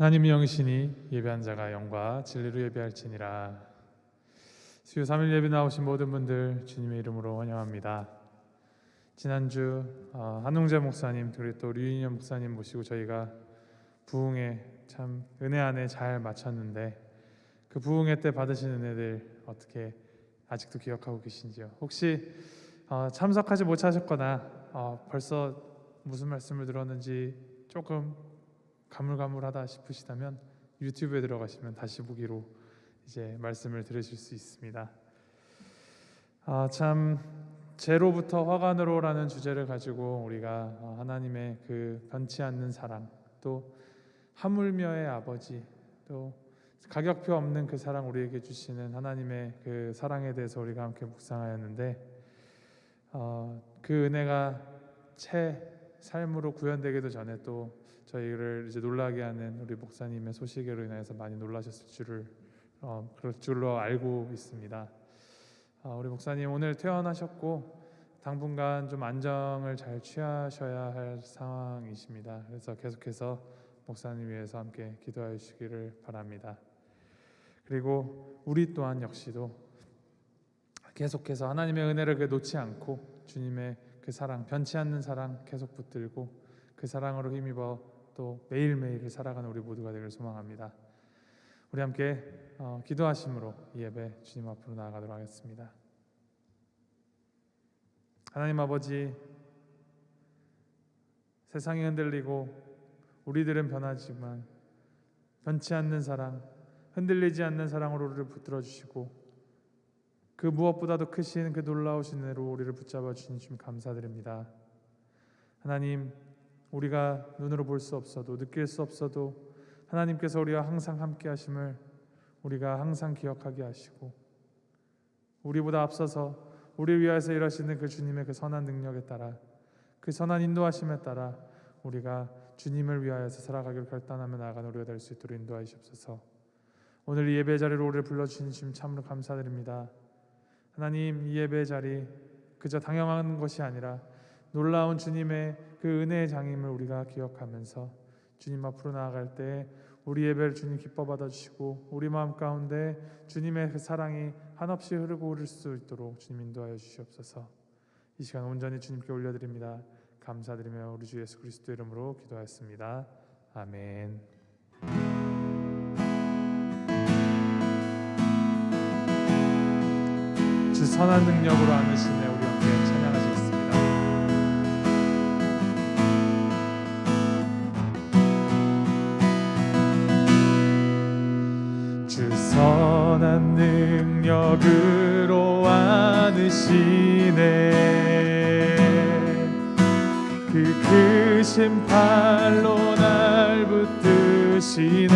하나님 영이시니 예배한 자가 영과 진리로 예배할지니라. 수요 3일 예배 나오신 모든 분들 주님의 이름으로 환영합니다. 지난주 한웅재 목사님 그리고 또 류인현 목사님 모시고 저희가 부흥회 참 은혜 안에 잘 마쳤는데, 그 부흥회 때 받으신 은혜들 어떻게 아직도 기억하고 계신지요? 혹시 참석하지 못하셨거나 벌써 무슨 말씀을 들었는지 조금 가물가물하다 싶으시다면 유튜브에 들어가시면 다시 보기로 이제 말씀을 들으실 수 있습니다. 참 제로부터 화관으로라는 주제를 가지고 우리가 하나님의 그 변치 않는 사랑, 또 하물며의 아버지, 또 가격표 없는 그 사랑 우리에게 주시는 하나님의 그 사랑에 대해서 우리가 함께 묵상하였는데, 그 은혜가 채 삶으로 구현되기도 전에 또 저희를 이제 놀라게 하는 우리 목사님의 소식으로 인해서 많이 놀라셨을 그럴 줄로 알고 있습니다. 우리 목사님 오늘 퇴원하셨고 당분간 좀 안정을 잘 취하셔야 할 상황이십니다. 그래서 계속해서 목사님 위해서 함께 기도해 주시기를 바랍니다. 그리고 우리 또한 역시도 계속해서 하나님의 은혜를 놓지 않고 주님의 그 사랑, 변치 않는 사랑 계속 붙들고 그 사랑으로 힘입어 또 매일매일을 살아가는 우리 모두가 되기를 소망합니다. 우리 함께 기도하심으로 이 예배 주님 앞으로 나아가도록 하겠습니다. 하나님 아버지, 세상이 흔들리고 우리들은 변하지만 변치 않는 사랑, 흔들리지 않는 사랑으로 우리를 붙들어 주시고 그 무엇보다도 크신 그 놀라우신 은혜로 우리를 붙잡아 주신 주님 감사드립니다. 하나님, 우리가 눈으로 볼 수 없어도 느낄 수 없어도 하나님께서 우리와 항상 함께 하심을 우리가 항상 기억하게 하시고, 우리보다 앞서서 우리 위하여서 일하시는 그 주님의 그 선한 능력에 따라, 그 선한 인도하심에 따라 우리가 주님을 위하여서 살아가기를 결단하며 나아가는 우리가 될 수 있도록 인도하시옵소서. 오늘 이 예배 자리로 우리를 불러주신 주님 참으로 감사드립니다. 하나님, 이 예배 자리 그저 당연한 것이 아니라 놀라운 주님의 그 은혜의 장임을 우리가 기억하면서 주님 앞으로 나아갈 때 우리 예배를 주님 기뻐 받아주시고 우리 마음 가운데 주님의 그 사랑이 한없이 흐르고 흐를 수 있도록 주님 인도하여 주시옵소서. 이 시간 온전히 주님께 올려드립니다. 감사드리며 우리 주 예수 그리스도 이름으로 기도하였습니다. 아멘. 주 선한 능력으로 안으시네 우리 함께 찬양하시겠습니다. 주 선한 능력으로 안으시네, 그 크신 팔로 날 붙드시네.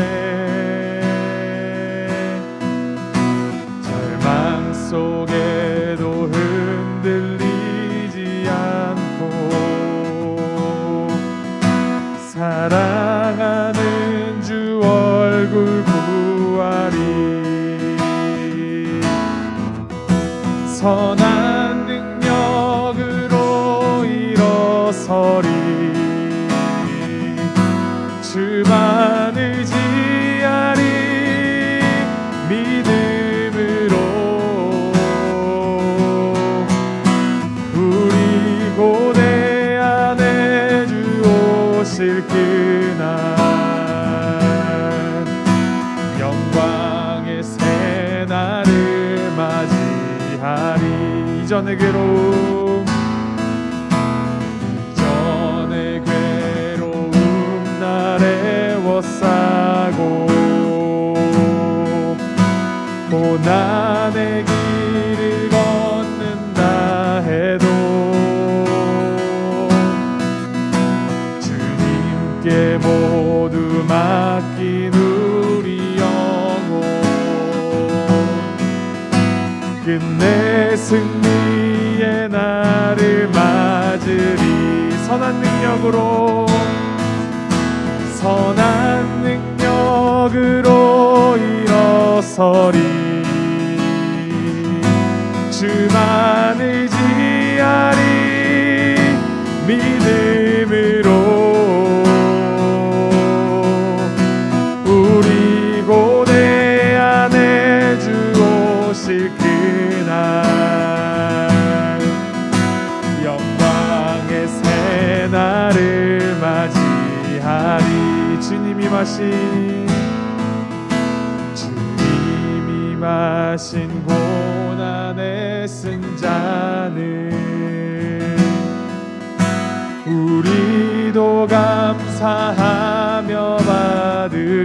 절망 속에도 흔들리지 않고 사랑하는 주 얼굴 구하리. 선한 능력으로 일어서리. 주만 의지하리. 믿음으로 우리 고대 안에 주 오실 그날 영광의 새 날을 맞이하리. 이전의 괴로움 날 애워싸고 고난의 길을 걷는다 해도 주님께 모두 맡긴 우리 영혼 끝내 승리의 날을 맞으리. 선한 능력으로 선한 능력으로 일어서리. 주만 의지하리. 믿음으로 맞이하리. 주님이 마신 고난에 쓴 잔을 우리도 감사하며 받으리.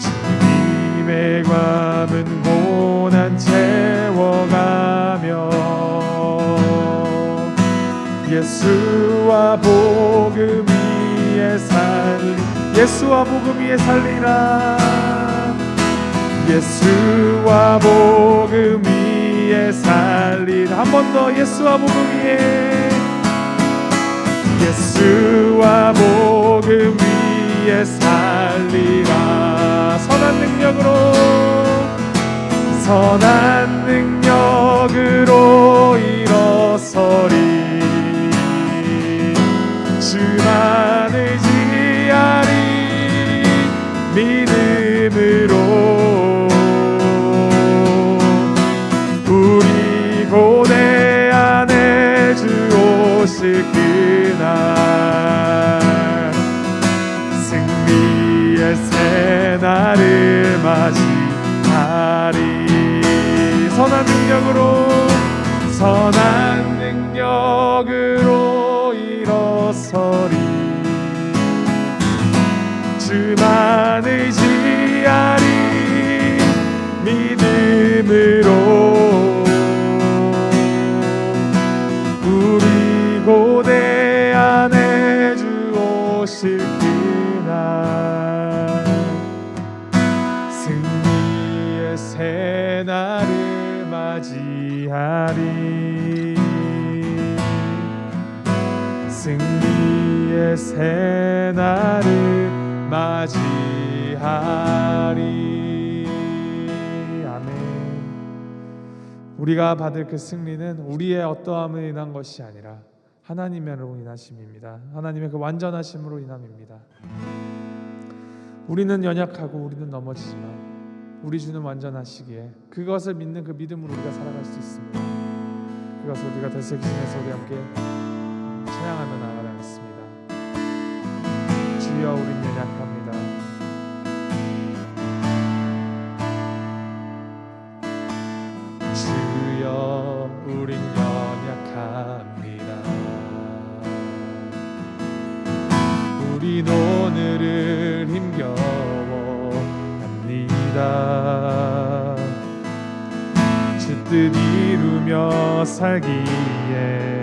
주님의 괌은 고난 채워가며 예수와 복음 위에 살리. 예수와 복음 위에 살리라. 예수와 복음 위에 살리라. 한 번 더. 예수와 복음 위에, 예수와 복음 위에 살리라. 선한 능력으로 일어서리. 주만 의지하리. 믿음으로 우리 고대 안에 주 오실 그날 승리의 새날을 맞이하리. 선한 능력으로 일어서리. 주만 의지하리. 믿음으로 우리 고대 안에 주 오실 그날 승리의 새날을 맞이하리. 승리의 새날을 맞이하리. 아멘. 우리가 받을 그 승리는 우리의 어떠함으로 인한 것이 아니라 하나님으로 인하심입니다. 하나님의 그 완전하심으로 인함입니다. 우리는 연약하고 우리는 넘어지지만 우리 주는 완전하시기에 그것을 믿는 그 믿음으로 우리가 살아갈 수 있습니다. 그것을 우리가 되새기면서 우리 함께 찬양하며 나아가겠습니다. 주여 우린 연약합니다. 주여 우린 연약합니다. 우린 오늘을 힘겨워합니다. 주 뜻 이루며 살기에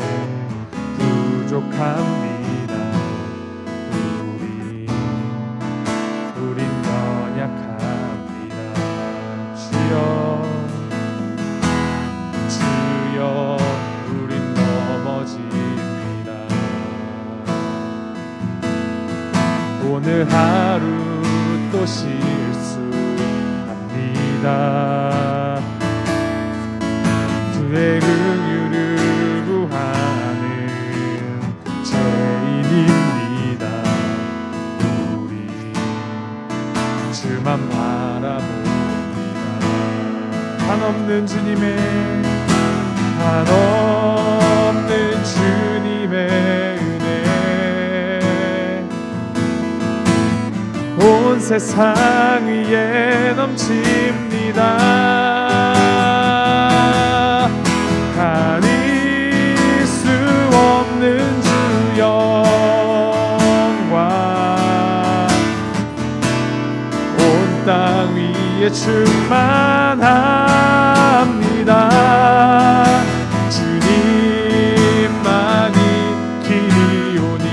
부족합니다. 우린 연약합니다. 주여 우린 넘어집니다. 오늘 하루 또 실수합니다. 주의 긍휼을 구하는 죄인입니다. 우리 주만 바라봅니다. 한없는 주님의 은혜 온 세상 위에 넘칩니다. 가릴 수 없는 주 영광 온 땅 위에 충만합니다. 주님만이 길이오니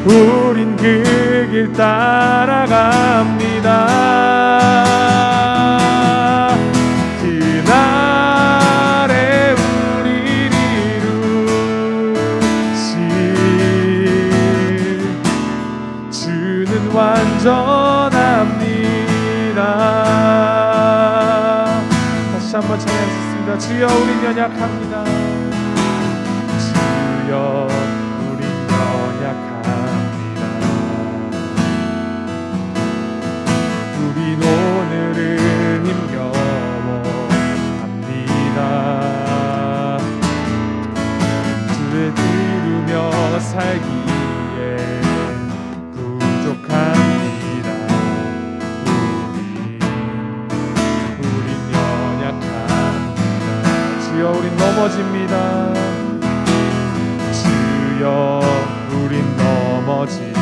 우린 그 길 따라갑니다. 그날에 우리를 이루실 주는 완전합니다. 다시 한번 찬양하겠습니다. 주여 우린 연약합니다. 주여 우린 연약합니다. 우린 오늘을 힘겨워합니다. 우린 넘어집니다. 주여 우린 넘어집니다.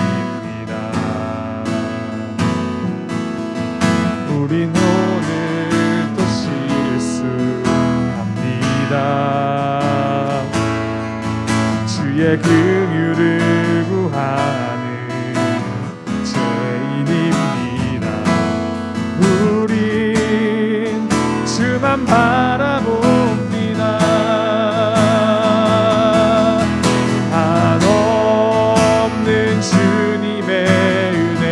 우린 오늘 또 실수합니다. 주의 긍휼을 구하는 죄인입니다. 우린 주만 바라봅니다. 한없는 주님의 은혜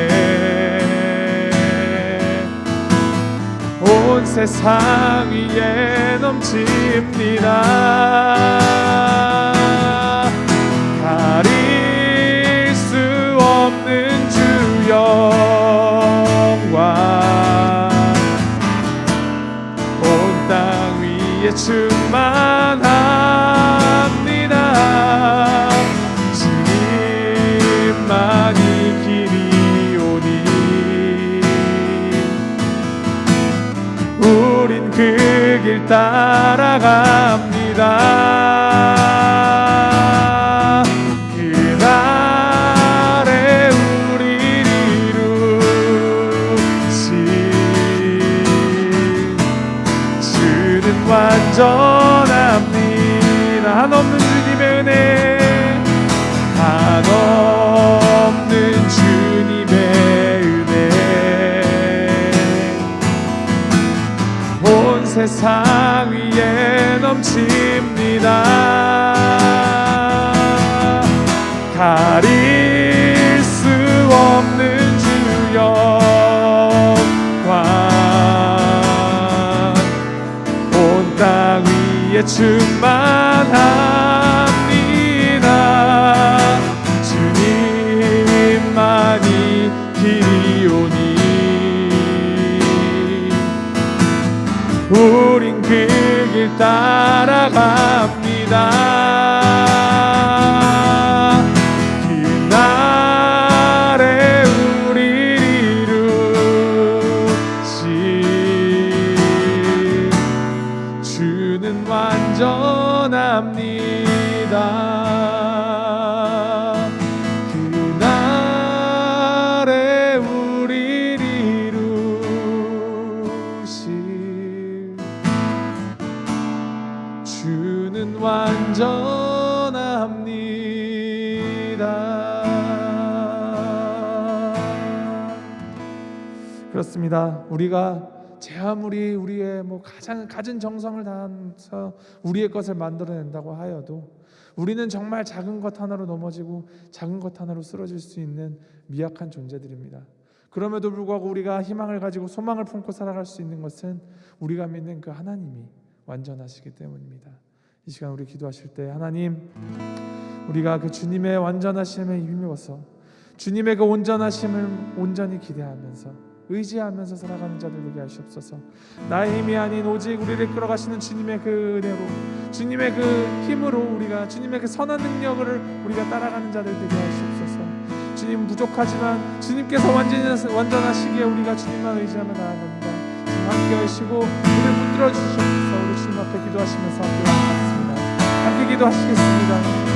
온 세상 위에 넘칩니다. 가릴 수 없는 주 영광 온 땅 위에 충만합니다. 주님만이 길이오니 우린 그 길 따라갑니다. 그날에 우리를 이루신 주는 완전합니다. 한없는 주님의 은혜, 한없는 주님의 은혜 온 세상 위에 넘칩니다. 가릴 수 없는 주 영광 온 땅 위에 충만합니다. 주님만이 길이오니 우린 그 길 따라갑니다. 그날에 우리를 이루신 주는 완전합니다. 그날에 우리를 이루신 주는 완전합니다. 그렇습니다. 우리가 제 아무리 우리의 가장 갖은 정성을 다해서 우리의 것을 만들어낸다고 하여도 우리는 정말 작은 것 하나로 넘어지고 작은 것 하나로 쓰러질 수 있는 미약한 존재들입니다. 그럼에도 불구하고 우리가 희망을 가지고 소망을 품고 살아갈 수 있는 것은 우리가 믿는 그 하나님이 완전하시기 때문입니다. 이 시간 우리 기도하실 때 하나님, 우리가 그 주님의 완전하심에 힘입어서 주님의 그 온전하심을 온전히 기대하면서 의지하면서 살아가는 자들 되게 하시옵소서. 나의 힘이 아닌 오직 우리를 끌어가시는 주님의 그 은혜로, 주님의 그 힘으로 우리가 주님의 그 선한 능력을 우리가 따라가는 자들 되게 하시옵소서. 주님 부족하지만 주님께서 완전하시기에 우리가 주님만 의지하며 나아갑니다. 주님 함께 하시고 우리를 붙들어 주시옵소서. 우리 주님 앞에 기도하시면서 함께 나아가겠습니다. 함께 기도하시겠습니다.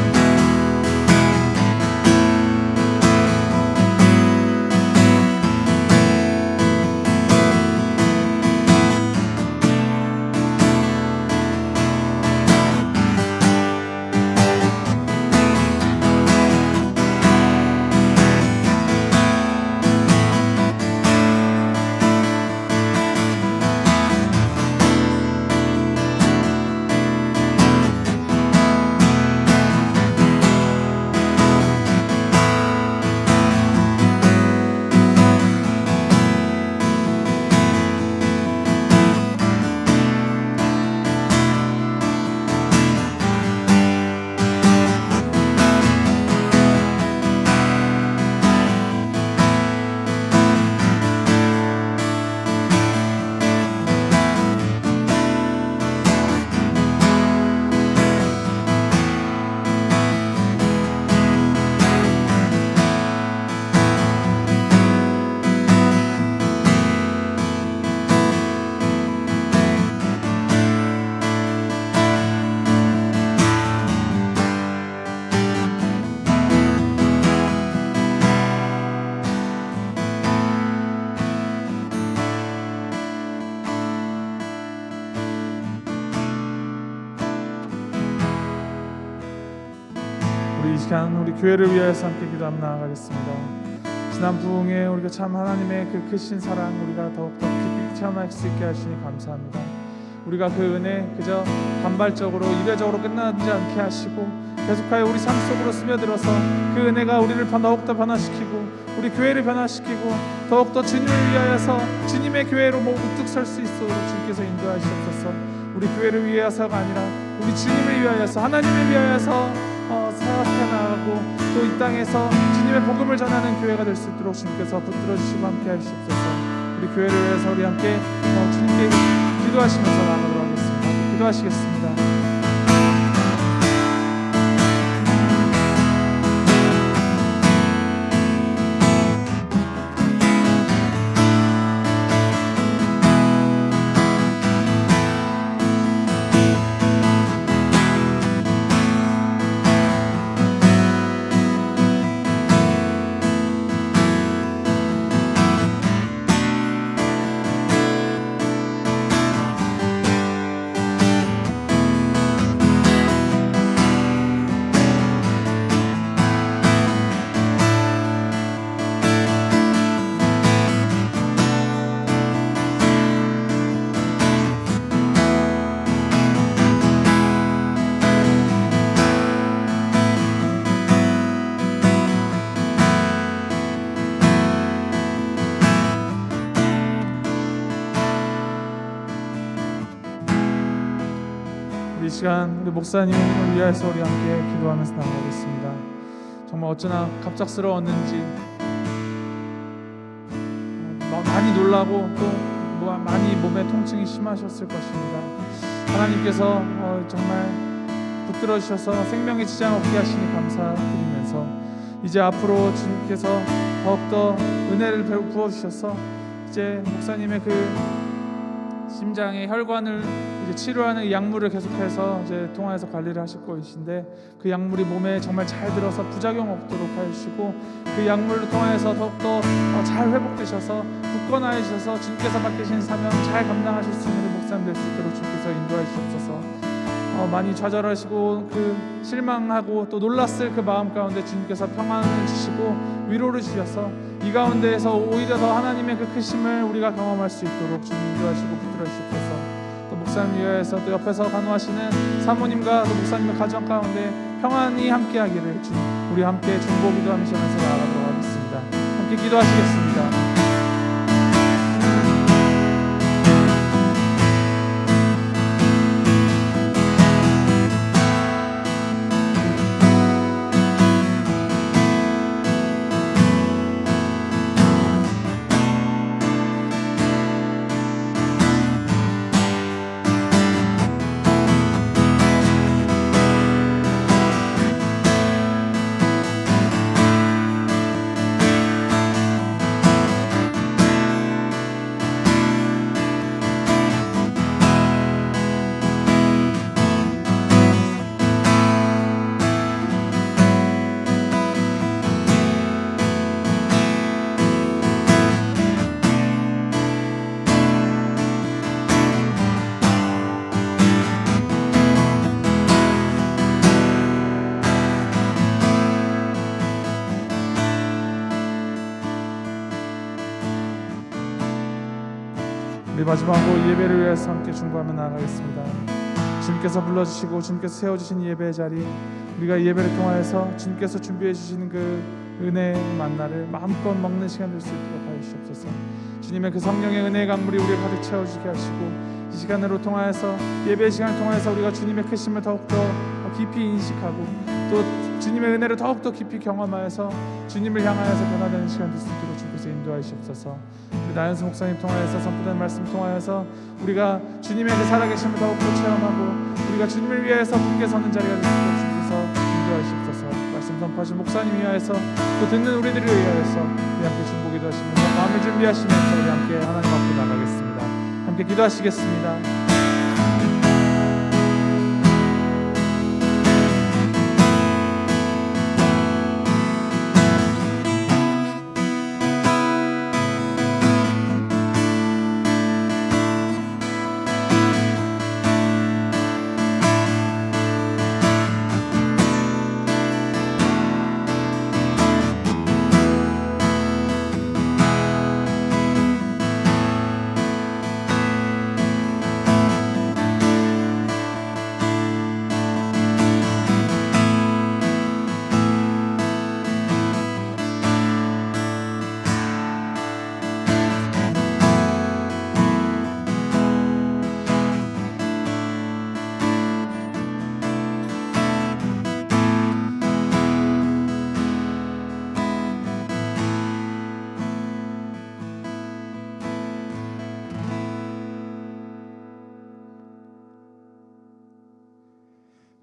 우리 이 시간 우리 교회를 위하여서 함께 기도하며 나아가겠습니다. 지난 부흥에 우리가 참 하나님의 그 크신 사랑 우리가 더욱더 깊이 체험할 수 있게 하시니 감사합니다. 우리가 그 은혜 그저 단발적으로 이례적으로 끝나지 않게 하시고 계속하여 우리 삶 속으로 스며들어서 그 은혜가 우리를 더욱더 변화시키고 우리 교회를 변화시키고 더욱더 주님을 위하여서 주님의 교회로 우뚝 설 수 있도록 주님께서 인도하시옵소서. 우리 교회를 위하여서가 아니라 우리 주님을 위하여서 하나님을 위하여서 사역해 나가고 또 이 땅에서 주님의 복음을 전하는 교회가 될 수 있도록 주님께서 붙들어 주시고 함께 하시옵소서. 우리 교회를 위해서 우리 함께 주님께 기도하시면서 나가도록 하겠습니다. 기도하시겠습니다. 이 시간 우리 목사님을 위해서 우리 함께 기도하면서 나가겠습니다. 정말 어쩌나 갑작스러웠는지 많이 놀라고 또 많이 몸에 통증이 심하셨을 것입니다. 하나님께서 정말 붙들어 주셔서 생명에 지장 없게 하시니 감사드리면서 이제 앞으로 주님께서 더욱더 은혜를 부어주셔서 이제 목사님의 그 심장의 혈관을 이제 치료하는 약물을 계속해서 이제 통화해서 관리를 하실 것인데 그 약물이 몸에 정말 잘 들어서 부작용 없도록 해주시고 그 약물로 통해서 더욱더 잘 회복되셔서 굳건하여 주셔서 주님께서 맡기신 사명 잘 감당하실 수 있는 목사님 될 수 있도록 주님께서 인도해 주옵소서. 많이 좌절하시고 그 실망하고 또 놀랐을 그 마음 가운데 주님께서 평안을 주시고 위로를 주셔서 이 가운데에서 오히려 더 하나님의 그 크심을 우리가 경험할 수 있도록 주님 인도하시고 붙들어 주시옵소서. 또 목사님 위하여서 또 옆에서 간호하시는 사모님과 또 목사님의 가정 가운데 평안이 함께하기를 주님 우리 함께 중보 기도하면서 나아가도록 하겠습니다. 함께 기도하시겠습니다. 우리 마지막으로 예배를 위해서 함께 중보하며 나아가겠습니다. 주님께서 불러주시고 주님께서 세워주신 예배의 자리 우리가 예배를 통하여서 주님께서 준비해 주시는 그 은혜의 만나를 마음껏 먹는 시간 될 수 있도록 하여 주시옵소서. 주님의 그 성령의 은혜의 강물이 우리를 가득 채워주게 하시고 이 시간으로 통하여서 예배의 시간을 통하여서 우리가 주님의 크심을 더욱더 깊이 인식하고 또 주님의 은혜를 더욱더 깊이 경험하여서 주님을 향하여서 변화되는 시간 될 수 있도록 주께서 인도하시옵소서. 우리 나연수 목사님 통하여서 선포된 말씀 통하여서 우리가 주님의 그 살아계심을 더욱더 체험하고 우리가 주님을 위해서 굳게 서는 자리가 될 수 있도록 주께서 인도하시옵소서. 말씀 선포하신 목사님 위하여서 또 듣는 우리들을 위하여서 우리 함께 중보기도 하시면서 마음을 준비하시면서 우리 함께 하나님 앞에 나가겠습니다. 함께 기도하시겠습니다.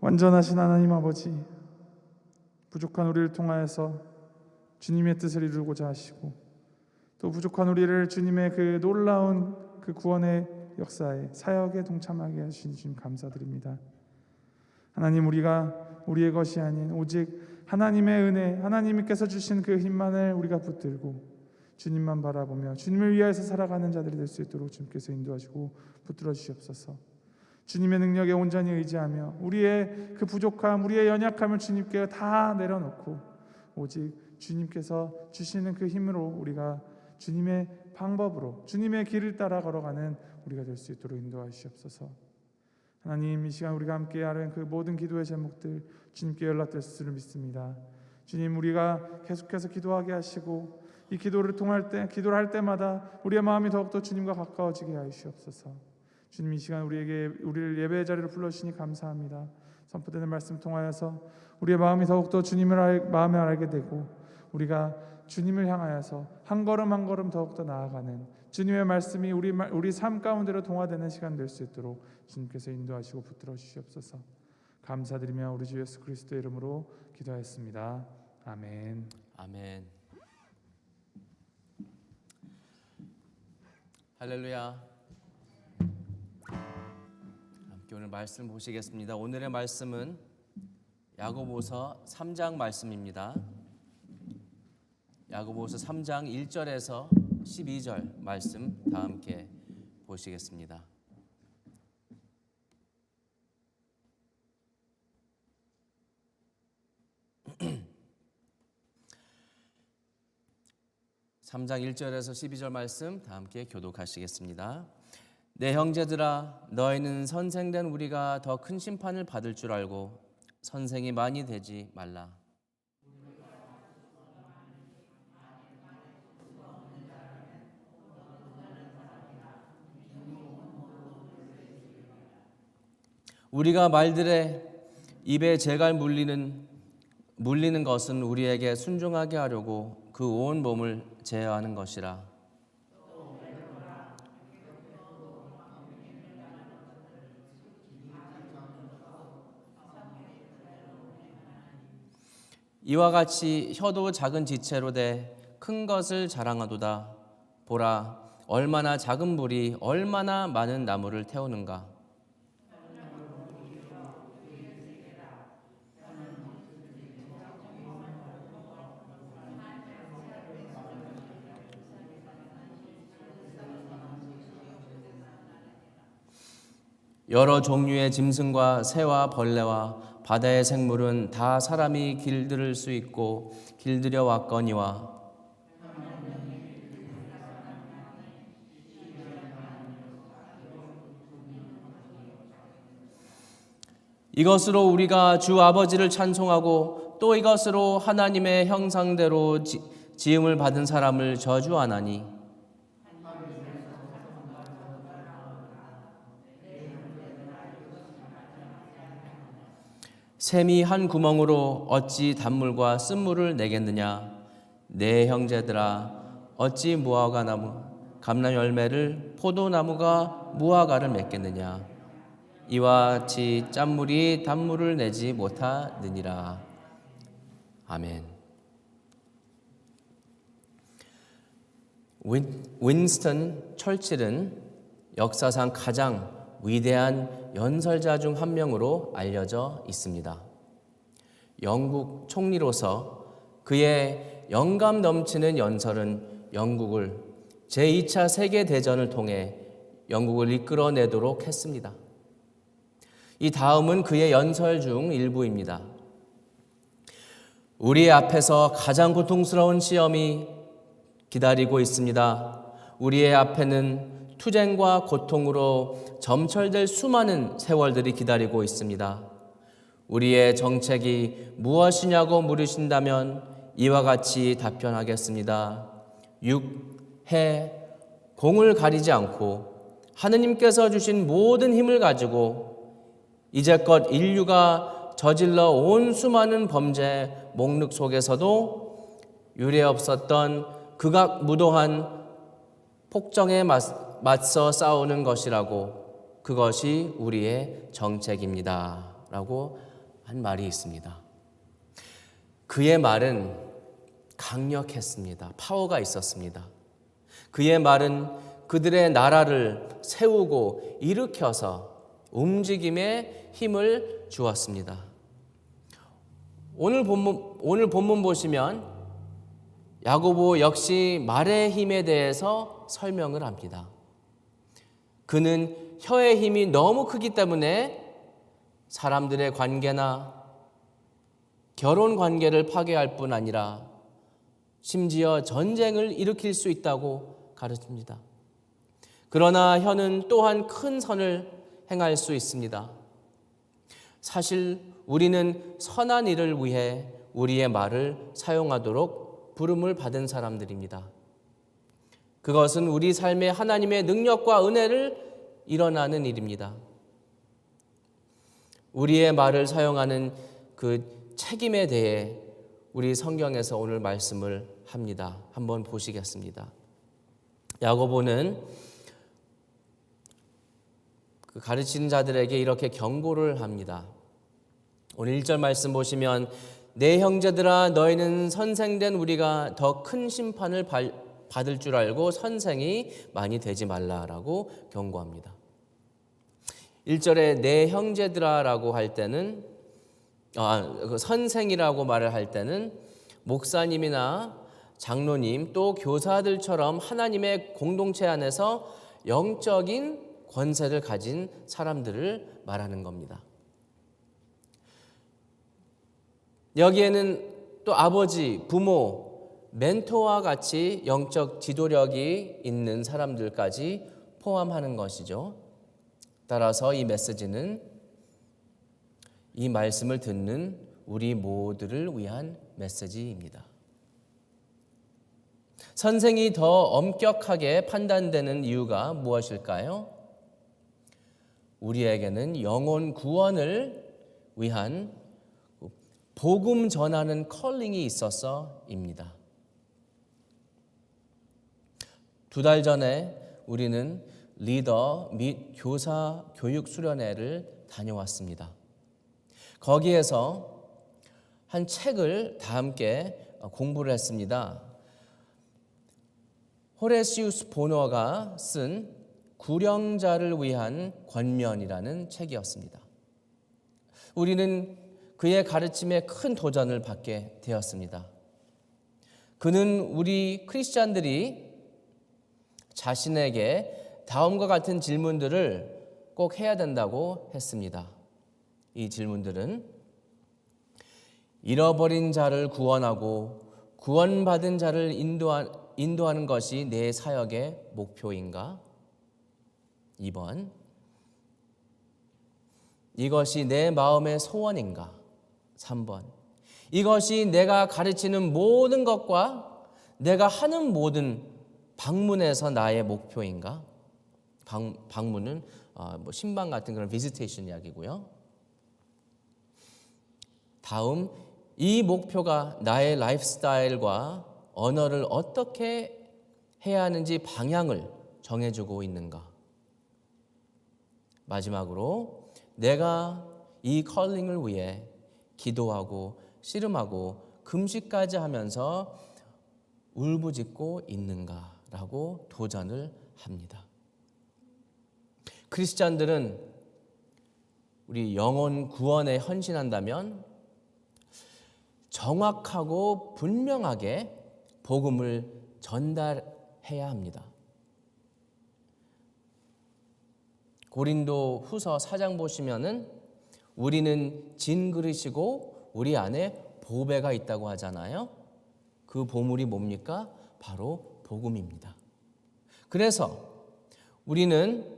완전하신 하나님 아버지, 부족한 우리를 통하여서 주님의 뜻을 이루고자 하시고 또 부족한 우리를 주님의 그 놀라운 그 구원의 역사에 사역에 동참하게 하신 주님 감사드립니다. 하나님, 우리가 우리의 것이 아닌 오직 하나님의 은혜, 하나님께서 주신 그 힘만을 우리가 붙들고 주님만 바라보며 주님을 위하여서 살아가는 자들이 될 수 있도록 주님께서 인도하시고 붙들어 주시옵소서. 주님의 능력에 온전히 의지하며 우리의 그 부족함, 우리의 연약함을 주님께 다 내려놓고 오직 주님께서 주시는 그 힘으로 우리가 주님의 방법으로 주님의 길을 따라 걸어가는 우리가 될 수 있도록 인도하시옵소서. 하나님, 이 시간 우리가 함께 하는 그 모든 기도의 제목들 주님께 연락될 줄을 믿습니다. 주님, 우리가 계속해서 기도하게 하시고 이 기도를 할 때마다 우리의 마음이 더욱더 주님과 가까워지게 하시옵소서. 주님, 이 시간 우리를 예배의 자리로 불러주시니 감사합니다. 선포되는 말씀 통하여서 우리의 마음이 더욱더 주님을 마음에 알게 되고 우리가 주님을 향하여서 한 걸음 한 걸음 더욱더 나아가는 주님의 말씀이 우리 삶 가운데로 동화되는 시간 될 수 있도록 주님께서 인도하시고 붙들어 주시옵소서. 감사드리며 우리 주 예수 그리스도의 이름으로 기도하였습니다. 아멘. 아멘. 할렐루야. 함께 오늘 말씀 보시겠습니다. 오늘의 말씀은 야고보서 3장 말씀입니다. 야고보서 3장 1절에서 12절 말씀 다 함께 보시겠습니다. (3장 1절에서 12절) 말씀 다 함께 교독하시겠습니다. 내 형제들아, 너희는 선생된 우리가 더 큰 심판을 받을 줄 알고 선생이 많이 되지 말라. 우리가 말들의 입에 재갈 물리는 것은 우리에게 순종하게 하려고 그 온 몸을 제어하는 것이라. 이와 같이 혀도 작은 지체로 돼 큰 것을 자랑하도다. 보라, 얼마나 작은 불이 얼마나 많은 나무를 태우는가. 여러 종류의 짐승과 새와 벌레와 바다의 생물은 다 사람이 길들일 수 있고 길들여 왔거니와 이것으로 우리가 주 아버지를 찬송하고 또 이것으로 하나님의 형상대로 지음을 받은 사람을 저주하나니 샘이 한 구멍으로 어찌 단물과 쓴물을 내겠느냐. 내 형제들아, 어찌 무화과 나무 감람 열매를 포도나무가 무화과를 맺겠느냐. 이와 같이 짠물이 단물을 내지 못하느니라. 아멘. 윈스턴 철칠은 역사상 가장 위대한 연설자 중 한 명으로 알려져 있습니다. 영국 총리로서 그의 영감 넘치는 연설은 영국을 제2차 세계대전을 통해 영국을 이끌어내도록 했습니다. 이 다음은 그의 연설 중 일부입니다. 우리 앞에서 가장 고통스러운 시험이 기다리고 있습니다. 우리의 앞에는 투쟁과 고통으로 점철될 수많은 세월들이 기다리고 있습니다. 우리의 정책이 무엇이냐고 물으신다면 이와 같이 답변하겠습니다. 육, 해, 공을 가리지 않고 하느님께서 주신 모든 힘을 가지고 이제껏 인류가 저질러 온 수많은 범죄 목록 속에서도 유례없었던 극악무도한 폭정에 맞서 싸우는 것이라고, 그것이 우리의 정책입니다. 라고 한 말이 있습니다. 그의 말은 강력했습니다. 파워가 있었습니다. 그의 말은 그들의 나라를 세우고 일으켜서 움직임에 힘을 주었습니다. 오늘 본문 보시면 야고보 역시 말의 힘에 대해서 설명을 합니다. 그는 혀의 힘이 너무 크기 때문에 사람들의 관계나 결혼 관계를 파괴할 뿐 아니라 심지어 전쟁을 일으킬 수 있다고 가르칩니다. 그러나 혀는 또한 큰 선을 행할 수 있습니다. 사실 우리는 선한 일을 위해 우리의 말을 사용하도록 부름을 받은 사람들입니다. 그것은 우리 삶에 하나님의 능력과 은혜를 일어나는 일입니다. 우리의 말을 사용하는 그 책임에 대해 우리 성경에서 오늘 말씀을 합니다. 한번 보시겠습니다. 야고보는 그 가르치는 자들에게 이렇게 경고를 합니다. 오늘 1절 말씀 보시면 내 형제들아 너희는 선생된 우리가 더 큰 심판을 받을 줄 알고 선생이 많이 되지 말라라고 경고합니다. 1절에 내 형제들아라고 할 때는 선생이라고 말을 할 때는 목사님이나 장로님 또 교사들처럼 하나님의 공동체 안에서 영적인 권세를 가진 사람들을 말하는 겁니다. 여기에는 또 아버지, 부모, 멘토와 같이 영적 지도력이 있는 사람들까지 포함하는 것이죠. 따라서 이 메시지는 이 말씀을 듣는 우리 모두를 위한 메시지입니다. 선생이 더 엄격하게 판단되는 이유가 무엇일까요? 우리에게는 영혼 구원을 위한 복음 전하는 컬링이 있어서입니다. 2달 전에 우리는 리더 및 교사 교육 수련회를 다녀왔습니다. 거기에서 한 책을 다 함께 공부를 했습니다. 호레시우스 보너가 쓴 구령자를 위한 권면이라는 책이었습니다. 우리는 그의 가르침에 큰 도전을 받게 되었습니다. 그는 우리 크리스찬들이 자신에게 다음과 같은 질문들을 꼭 해야 된다고 했습니다. 이 질문들은 잃어버린 자를 구원하고 구원받은 자를 인도하는 것이 내 사역의 목표인가? 2번, 이것이 내 마음의 소원인가? 3번, 이것이 내가 가르치는 모든 것과 내가 하는 모든 방문에서 나의 목표인가? 방문은 신방 같은 그런 비지테이션 이야기고요. 다음, 이 목표가 나의 라이프 스타일과 언어를 어떻게 해야 하는지 방향을 정해주고 있는가? 마지막으로 내가 이 컬링을 위해 기도하고 씨름하고 금식까지 하면서 울부짖고 있는가라고 도전을 합니다. 크리스찬들은 우리 영혼 구원에 헌신한다면 정확하고 분명하게 복음을 전달해야 합니다. 고린도 후서 4장 보시면은 우리는 진 그릇이고 우리 안에 보배가 있다고 하잖아요. 그 보물이 뭡니까? 바로 복음입니다. 그래서 우리는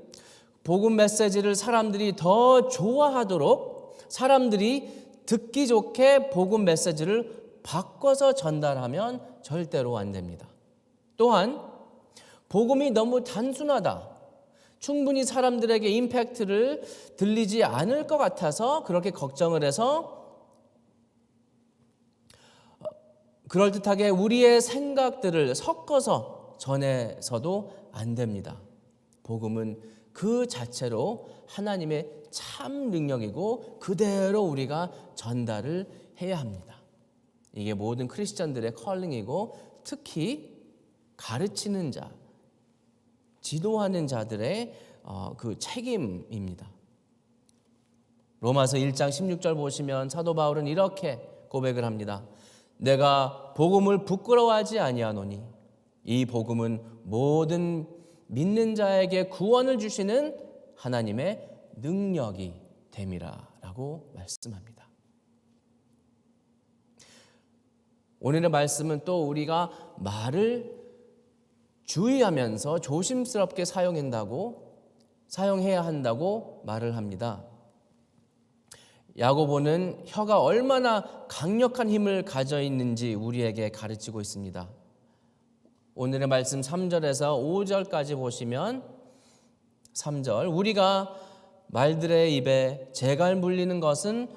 복음 메시지를 사람들이 더 좋아하도록 사람들이 듣기 좋게 복음 메시지를 바꿔서 전달하면 절대로 안 됩니다. 또한 복음이 너무 단순하다. 충분히 사람들에게 임팩트를 들리지 않을 것 같아서 그렇게 걱정을 해서 그럴듯하게 우리의 생각들을 섞어서 전해서도 안 됩니다. 복음은 그 자체로 하나님의 참 능력이고 그대로 우리가 전달을 해야 합니다. 이게 모든 크리스천들의 컬링이고 특히 가르치는 자, 지도하는 자들의 그 책임입니다. 로마서 1장 16절 보시면 사도 바울은 이렇게 고백을 합니다. 내가 복음을 부끄러워하지 아니하노니 이 복음은 모든 믿는 자에게 구원을 주시는 하나님의 능력이 됨이라라고 말씀합니다. 오늘의 말씀은 또 우리가 말을 주의하면서 조심스럽게 사용해야 한다고 말을 합니다. 야고보는 혀가 얼마나 강력한 힘을 가져 있는지 우리에게 가르치고 있습니다. 오늘의 말씀 3절에서 5절까지 보시면 3절 우리가 말들의 입에 재갈 물리는 것은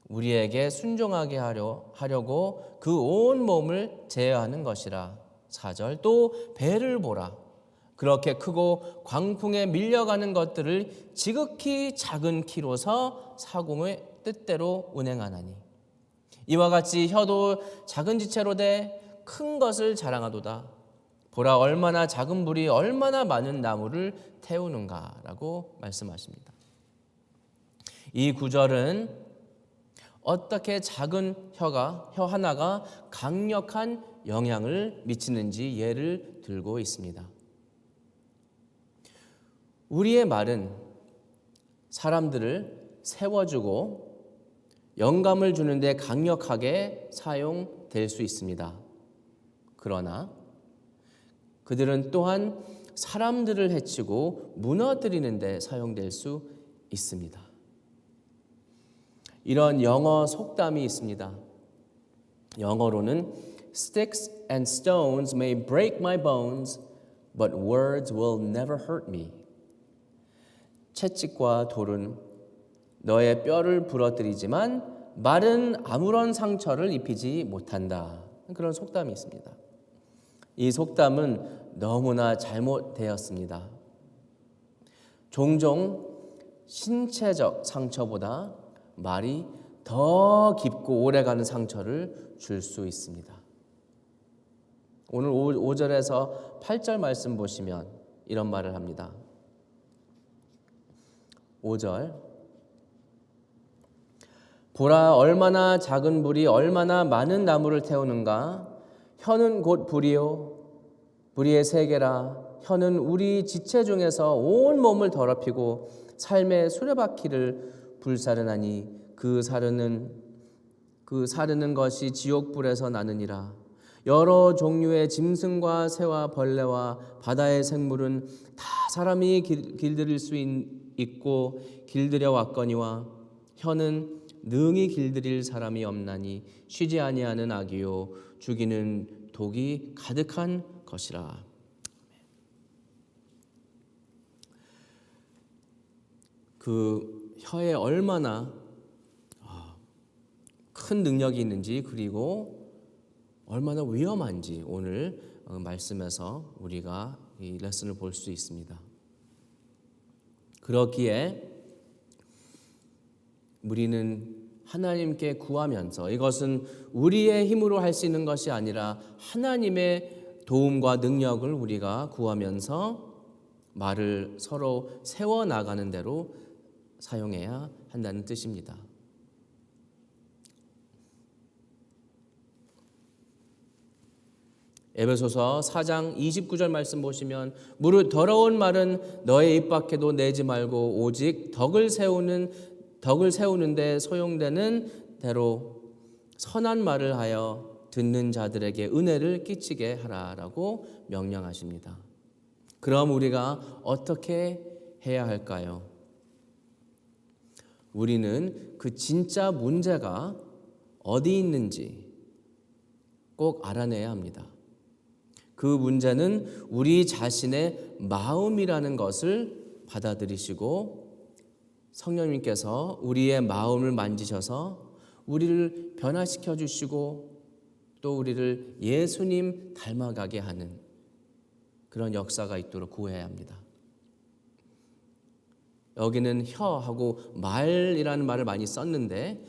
우리에게 순종하게 하려고 그 온 몸을 제어하는 것이라. 4절 또 배를 보라. 그렇게 크고 광풍에 밀려가는 것들을 지극히 작은 키로서 사공의 뜻대로 운행하나니 이와 같이 혀도 작은 지체로 돼 큰 것을 자랑하도다. 보라 얼마나 작은 불이 얼마나 많은 나무를 태우는가라고 말씀하십니다. 이 구절은 어떻게 작은 혀 하나가 강력한 영향을 미치는지 예를 들고 있습니다. 우리의 말은 사람들을 세워주고 영감을 주는데 강력하게 사용될 수 있습니다. 그러나 그들은 또한 사람들을 해치고 무너뜨리는 데 사용될 수 있습니다. 이런 영어 속담이 있습니다. 영어로는 Sticks and stones may break my bones, but words will never hurt me. 채찍과 돌은 너의 뼈를 부러뜨리지만 말은 아무런 상처를 입히지 못한다. 그런 속담이 있습니다. 이 속담은 너무나 잘못되었습니다. 종종 신체적 상처보다 말이 더 깊고 오래가는 상처를 줄 수 있습니다. 오늘 5절에서 8절 말씀 보시면 이런 말을 합니다. 5절 보라 얼마나 작은 불이 얼마나 많은 나무를 태우는가. 혀는 곧 불이요 불의의 세계라. 혀는 우리 지체 중에서 온 몸을 더럽히고 삶의 수레바퀴를 불사르나니 그 사르는 것이 지옥불에서 나느니라. 여러 종류의 짐승과 새와 벌레와 바다의 생물은 다 사람이 길들일 수 있고 길들여 왔거니와 혀는 능히 길들일 사람이 없나니 쉬지 아니하는 악이요 죽이는 독이 가득한 것이라. 그 혀에 얼마나 큰 능력이 있는지 그리고 얼마나 위험한지 오늘 말씀에서 우리가 이 레슨을 볼 수 있습니다. 그렇기에 우리는 하나님께 구하면서 이것은 우리의 힘으로 할 수 있는 것이 아니라 하나님의 도움과 능력을 우리가 구하면서 말을 서로 세워나가는 대로 사용해야 한다는 뜻입니다. 에베소서 4장 29절 말씀 보시면 무릇 더러운 말은 너의 입 밖에도 내지 말고 오직 덕을 세우는데 소용되는 대로 선한 말을 하여 듣는 자들에게 은혜를 끼치게 하라라고 명령하십니다. 그럼 우리가 어떻게 해야 할까요? 우리는 그 진짜 문제가 어디 있는지 꼭 알아내야 합니다. 그 문제는 우리 자신의 마음이라는 것을 받아들이시고 성령님께서 우리의 마음을 만지셔서 우리를 변화시켜 주시고 또 우리를 예수님 닮아가게 하는 그런 역사가 있도록 구해야 합니다. 여기는 혀하고 말이라는 말을 많이 썼는데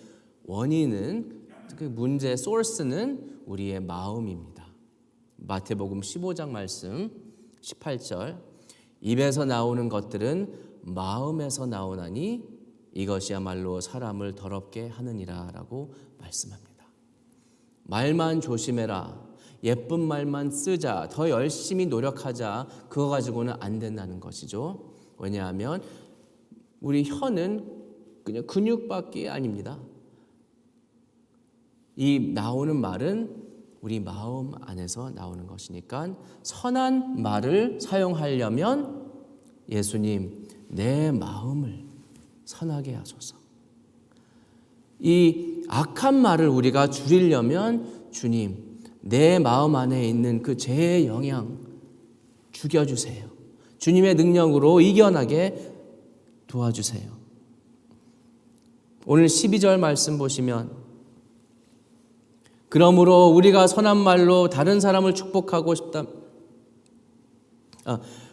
원인은 그 문제의 소스는 우리의 마음입니다. 마태복음 15장 말씀 18절 입에서 나오는 것들은 마음에서 나오나니 이것이야말로 사람을 더럽게 하느니라 라고 말씀합니다. 말만 조심해라. 예쁜 말만 쓰자. 더 열심히 노력하자. 그거 가지고는 안 된다는 것이죠. 왜냐하면 우리 혀는 그냥 근육밖에 아닙니다. 이 나오는 말은 우리 마음 안에서 나오는 것이니까 선한 말을 사용하려면 예수님 내 마음을 선하게 하소서. 이 악한 말을 우리가 줄이려면 주님 내 마음 안에 있는 그 죄의 영향 죽여주세요. 주님의 능력으로 이겨나게 도와주세요. 오늘 12절 말씀 보시면 그러므로 우리가 선한 말로 다른 사람을 축복하고 싶다.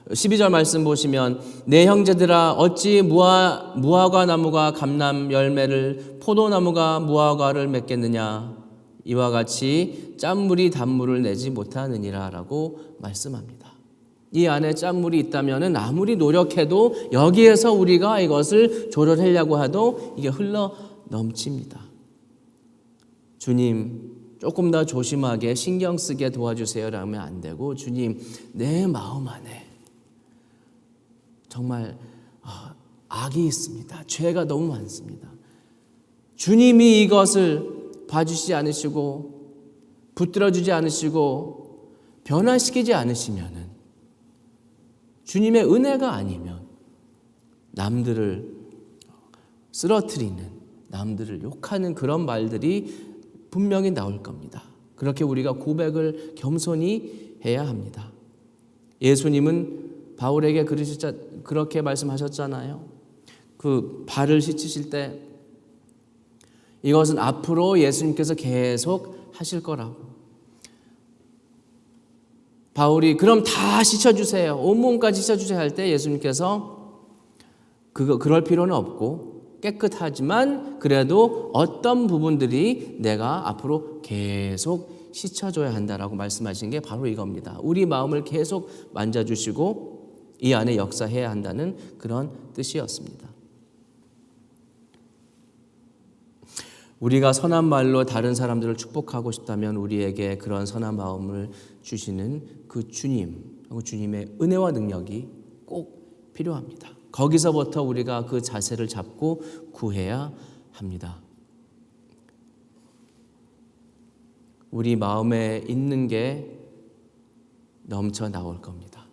12절 말씀 보시면 내 형제들아 어찌 무화과 나무가 감람 열매를 포도나무가 무화과를 맺겠느냐 이와 같이 짠물이 단물을 내지 못하느니라 라고 말씀합니다. 이 안에 짠물이 있다면 아무리 노력해도 여기에서 우리가 이것을 조절하려고 해도 이게 흘러 넘칩니다. 주님 조금 더 조심하게 신경 쓰게 도와주세요 라면 안 되고 주님 내 마음 안에 정말 악이 있습니다. 죄가 너무 많습니다. 주님이 이것을 봐주시지 않으시고 붙들어주지 않으시고 변화시키지 않으시면 주님의 은혜가 아니면 남들을 쓰러뜨리는 남들을 욕하는 그런 말들이 분명히 나올 겁니다. 그렇게 우리가 고백을 겸손히 해야 합니다. 예수님은 바울에게 그렇게 말씀하셨잖아요. 그 발을 씻으실 때 이것은 앞으로 예수님께서 계속 하실 거라고. 바울이 그럼 다 씻어주세요. 온몸까지 씻어주세요 할 때 예수님께서 그럴 필요는 없고 깨끗하지만 그래도 어떤 부분들이 내가 앞으로 계속 씻어줘야 한다라고 말씀하신 게 바로 이겁니다. 우리 마음을 계속 만져주시고 이 안에 역사해야 한다는 그런 뜻이었습니다. 우리가 선한 말로 다른 사람들을 축복하고 싶다면 우리에게 그런 선한 마음을 주시는 그 주님, 주님의 은혜와 능력이 꼭 필요합니다. 거기서부터 우리가 그 자세를 잡고 구해야 합니다. 우리 마음에 있는 게 넘쳐 나올 겁니다.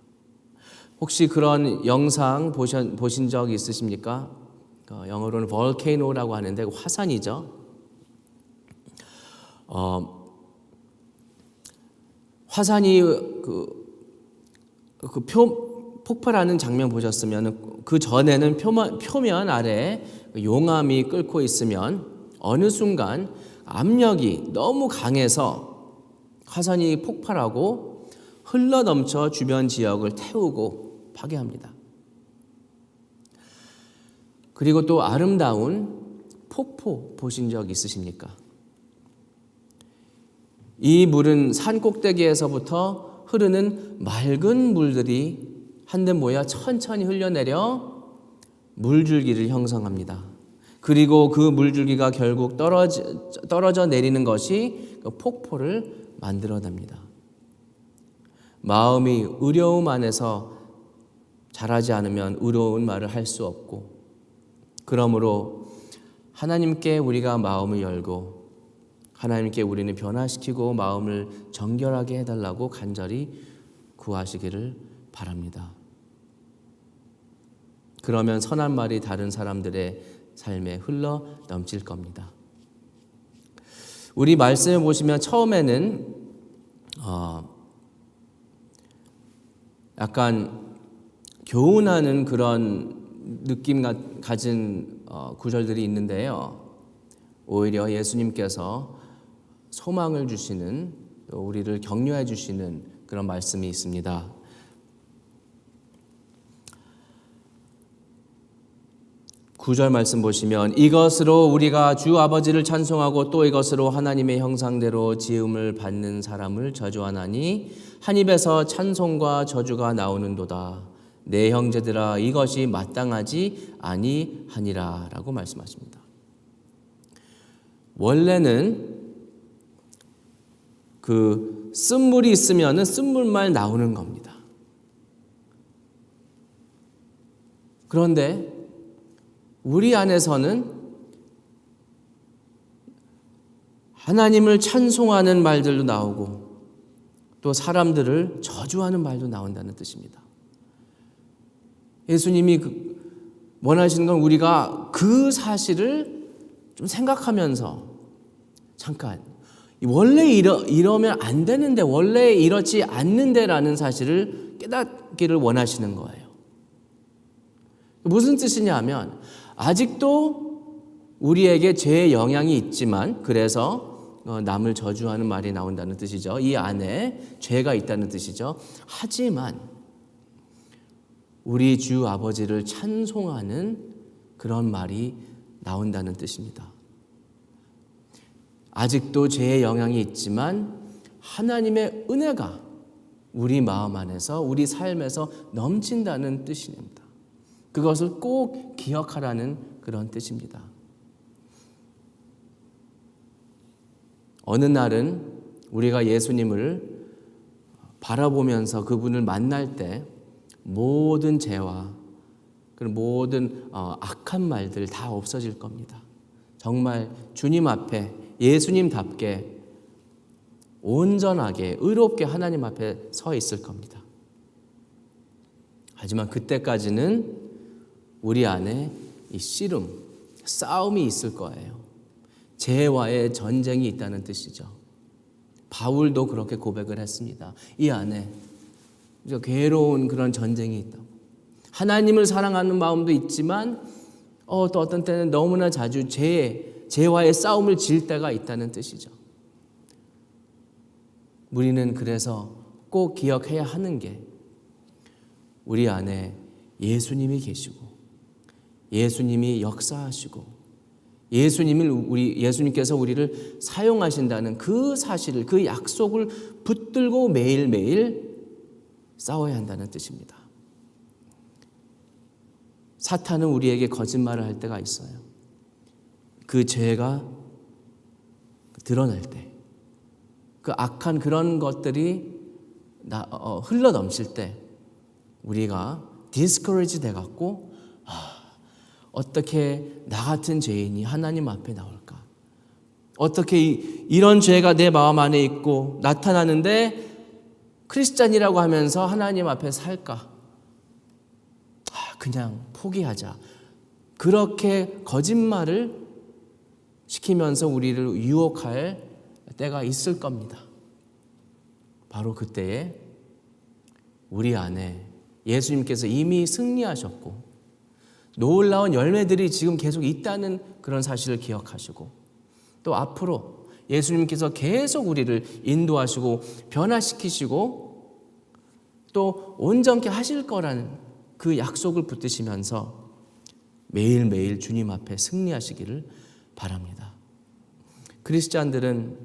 혹시 그런 영상 보신 적 있으십니까? 영어로는 volcano라고 하는데 화산이죠. 화산이 폭발하는 장면 보셨으면 그 전에는 표면 아래에 용암이 끓고 있으면 어느 순간 압력이 너무 강해서 화산이 폭발하고 흘러넘쳐 주변 지역을 태우고 파괴합니다. 그리고 또 아름다운 폭포 보신 적 있으십니까? 이 물은 산 꼭대기에서부터 흐르는 맑은 물들이 한데 모여 천천히 흘러내려 물줄기를 형성합니다. 그리고 그 물줄기가 결국 떨어져 내리는 것이 그 폭포를 만들어냅니다. 마음이 의로움 안에서 자라지 않으면 의로운 말을 할 수 없고, 그러므로 하나님께 우리가 마음을 열고 하나님께 우리는 변화시키고 마음을 정결하게 해달라고 간절히 구하시기를 바랍니다. 그러면 선한 말이 다른 사람들의 삶에 흘러 넘칠 겁니다. 우리 말씀을 보시면 처음에는 약간 교훈하는 그런 느낌 가진 구절들이 있는데요. 오히려 예수님께서 소망을 주시는, 또 우리를 격려해 주시는 그런 말씀이 있습니다. 9절 말씀 보시면 이것으로 우리가 주 아버지를 찬송하고 또 이것으로 하나님의 형상대로 지음을 받는 사람을 저주하나니 한 입에서 찬송과 저주가 나오는도다. 내 형제들아 이것이 마땅하지 아니하니라 라고 말씀하십니다. 원래는 그 쓴물이 있으면은 쓴물만 나오는 겁니다. 그런데 우리 안에서는 하나님을 찬송하는 말들도 나오고 또 사람들을 저주하는 말도 나온다는 뜻입니다. 예수님이 원하시는 건 우리가 그 사실을 좀 생각하면서 잠깐 원래 이러면 안 되는데 원래 이렇지 않는데 라는 사실을 깨닫기를 원하시는 거예요. 무슨 뜻이냐 하면 아직도 우리에게 죄의 영향이 있지만 그래서 남을 저주하는 말이 나온다는 뜻이죠. 이 안에 죄가 있다는 뜻이죠. 하지만 우리 주 아버지를 찬송하는 그런 말이 나온다는 뜻입니다. 아직도 죄의 영향이 있지만 하나님의 은혜가 우리 마음 안에서 우리 삶에서 넘친다는 뜻입니다. 그것을 꼭 기억하라는 그런 뜻입니다. 어느 날은 우리가 예수님을 바라보면서 그분을 만날 때 모든 죄와 그리고 모든 악한 말들 다 없어질 겁니다. 정말 주님 앞에 예수님답게 온전하게 의롭게 하나님 앞에 서 있을 겁니다. 하지만 그때까지는 우리 안에 이 씨름, 싸움이 있을 거예요. 죄와의 전쟁이 있다는 뜻이죠. 바울도 그렇게 고백을 했습니다. 이 안에 괴로운 그런 전쟁이 있다. 하나님을 사랑하는 마음도 있지만 또 어떤 때는 너무나 자주 죄와의 싸움을 질 때가 있다는 뜻이죠. 우리는 그래서 꼭 기억해야 하는 게 우리 안에 예수님이 계시고 예수님이 역사하시고 예수님께서 우리를 사용하신다는 그 사실을 그 약속을 붙들고 매일매일 싸워야 한다는 뜻입니다. 사탄은 우리에게 거짓말을 할 때가 있어요. 그 죄가 드러날 때, 그 악한 그런 것들이 흘러 넘칠 때 우리가 discourage 돼갖고 어떻게 나 같은 죄인이 하나님 앞에 나올까? 어떻게 이런 죄가 내 마음 안에 있고 나타나는데 크리스찬이라고 하면서 하나님 앞에 살까? 그냥 포기하자. 그렇게 거짓말을 시키면서 우리를 유혹할 때가 있을 겁니다. 바로 그때에 우리 안에 예수님께서 이미 승리하셨고 놀라운 열매들이 지금 계속 있다는 그런 사실을 기억하시고 또 앞으로 예수님께서 계속 우리를 인도하시고 변화시키시고 또 온전케 하실 거라는 그 약속을 붙드시면서 매일매일 주님 앞에 승리하시기를 바랍니다. 크리스찬들은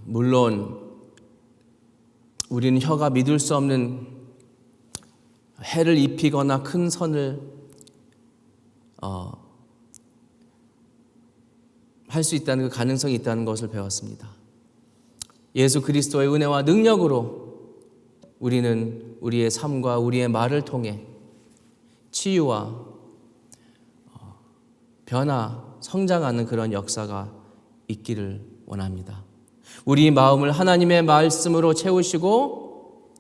물론 우리는 혀가 믿을 수 없는 해를 입히거나 큰 선을 할 수 있다는 그 가능성이 있다는 것을 배웠습니다. 예수 그리스도의 은혜와 능력으로 우리는 우리의 삶과 우리의 말을 통해 치유와 변화, 성장하는 그런 역사가 있기를 원합니다. 우리 마음을 하나님의 말씀으로 채우시고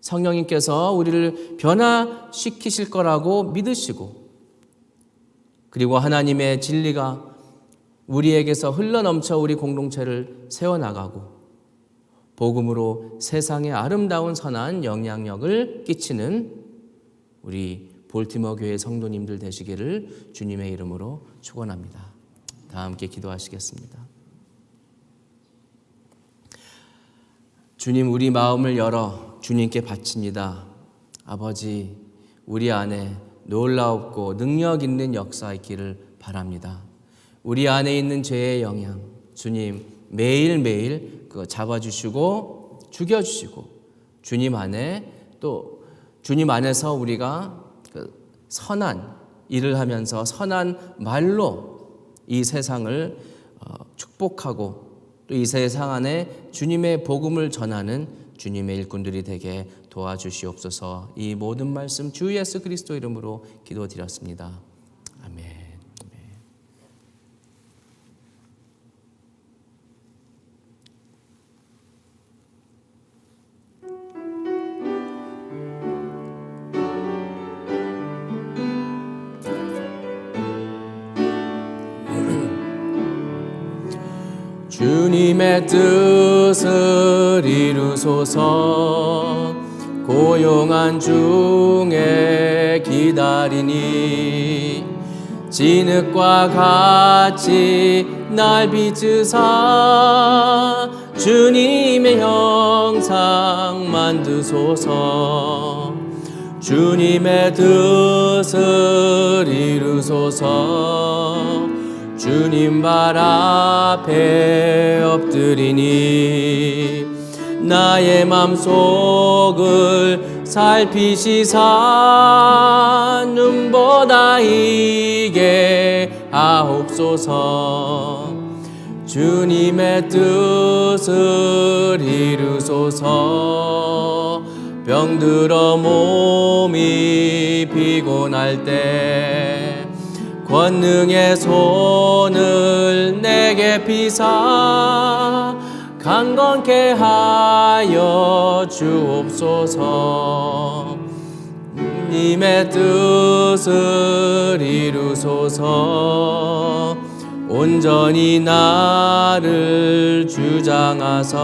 성령님께서 우리를 변화시키실 거라고 믿으시고 그리고 하나님의 진리가 우리에게서 흘러넘쳐 우리 공동체를 세워나가고 복음으로 세상에 아름다운 선한 영향력을 끼치는 우리 볼티모어 교회 성도님들 되시기를 주님의 이름으로 축원합니다. 다 함께 기도하시겠습니다. 주님, 우리 마음을 열어 주님께 바칩니다. 아버지, 우리 안에 놀라웠고 능력 있는 역사 있기를 바랍니다. 우리 안에 있는 죄의 영향, 주님 매일매일 그거 잡아주시고 죽여주시고, 주님 안에 또 주님 안에서 우리가 그 선한 일을 하면서 선한 말로 이 세상을 축복하고 또 이 세상 안에 주님의 복음을 전하는 주님의 일꾼들이 되게 도와주시옵소서. 이 모든 말씀 주 예수 그리스도 이름으로 기도드렸습니다. 아멘. 주님의 뜻을 이루소서. 고용한 중에 기다리니 진흙과 같이 날 빚으사 주님의 형상 만드소서. 주님의 뜻을 이루소서. 주님 발 앞에 엎드리니 나의 맘속을 살피시사 눈보다 이게 하옵소서. 주님의 뜻을 이루소서. 병들어 몸이 피곤할 때 권능의 손을 내게 피사 강건케 하여 주옵소서. 주님의 뜻을 이루소서. 온전히 나를 주장하사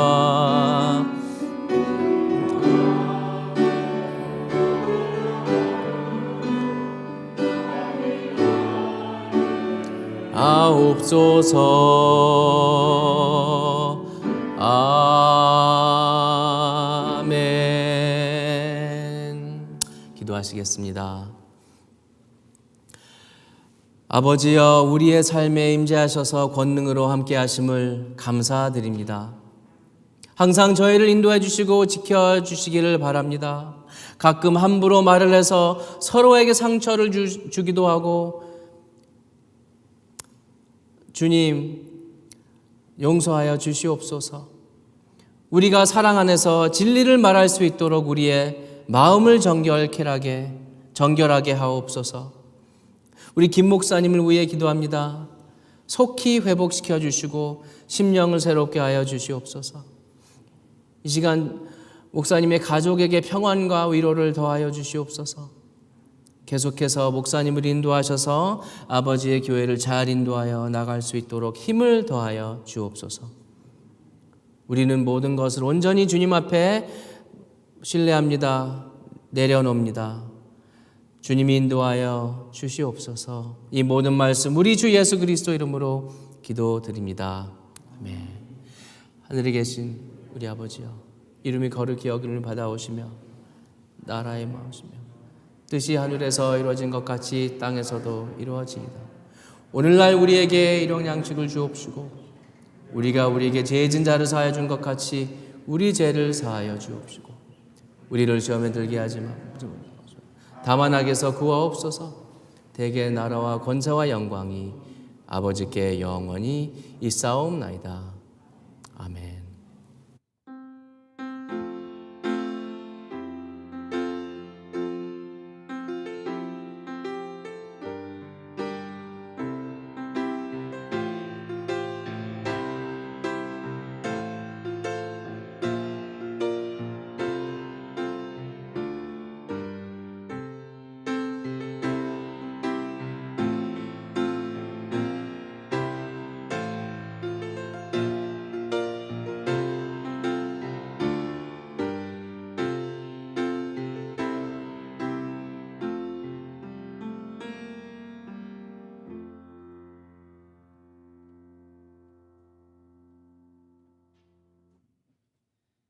하옵소서. 아멘. 기도하시겠습니다. 아버지여, 우리의 삶에 임재하셔서 권능으로 함께 하심을 감사드립니다. 항상 저희를 인도해 주시고 지켜주시기를 바랍니다. 가끔 함부로 말을 해서 서로에게 상처를 주기도 하고, 주님 용서하여 주시옵소서. 우리가 사랑 안에서 진리를 말할 수 있도록 우리의 마음을 정결하게 하옵소서. 우리 김 목사님을 위해 기도합니다. 속히 회복시켜 주시고 심령을 새롭게 하여 주시옵소서. 이 시간 목사님의 가족에게 평안과 위로를 더하여 주시옵소서. 계속해서 목사님을 인도하셔서 아버지의 교회를 잘 인도하여 나갈 수 있도록 힘을 더하여 주옵소서. 우리는 모든 것을 온전히 주님 앞에 신뢰합니다. 내려놓습니다. 주님이 인도하여 주시옵소서. 이 모든 말씀 우리 주 예수 그리스도 이름으로 기도드립니다. 아멘. 하늘에 계신 우리 아버지여, 이름이 거룩히 여김을 받아오시며 나라의 마음이시며 뜻이 하늘에서 이루어진 것 같이 땅에서도 이루어지이다. 오늘날 우리에게 일용 양식을 주옵시고 우리가 우리에게 죄 진 자를 사하여 준 것 같이 우리 죄를 사하여 주옵시고 우리를 시험에 들게 하지 마 다만 악에서 구하옵소서. 대개 나라와 권세와 영광이 아버지께 영원히 있사옵나이다.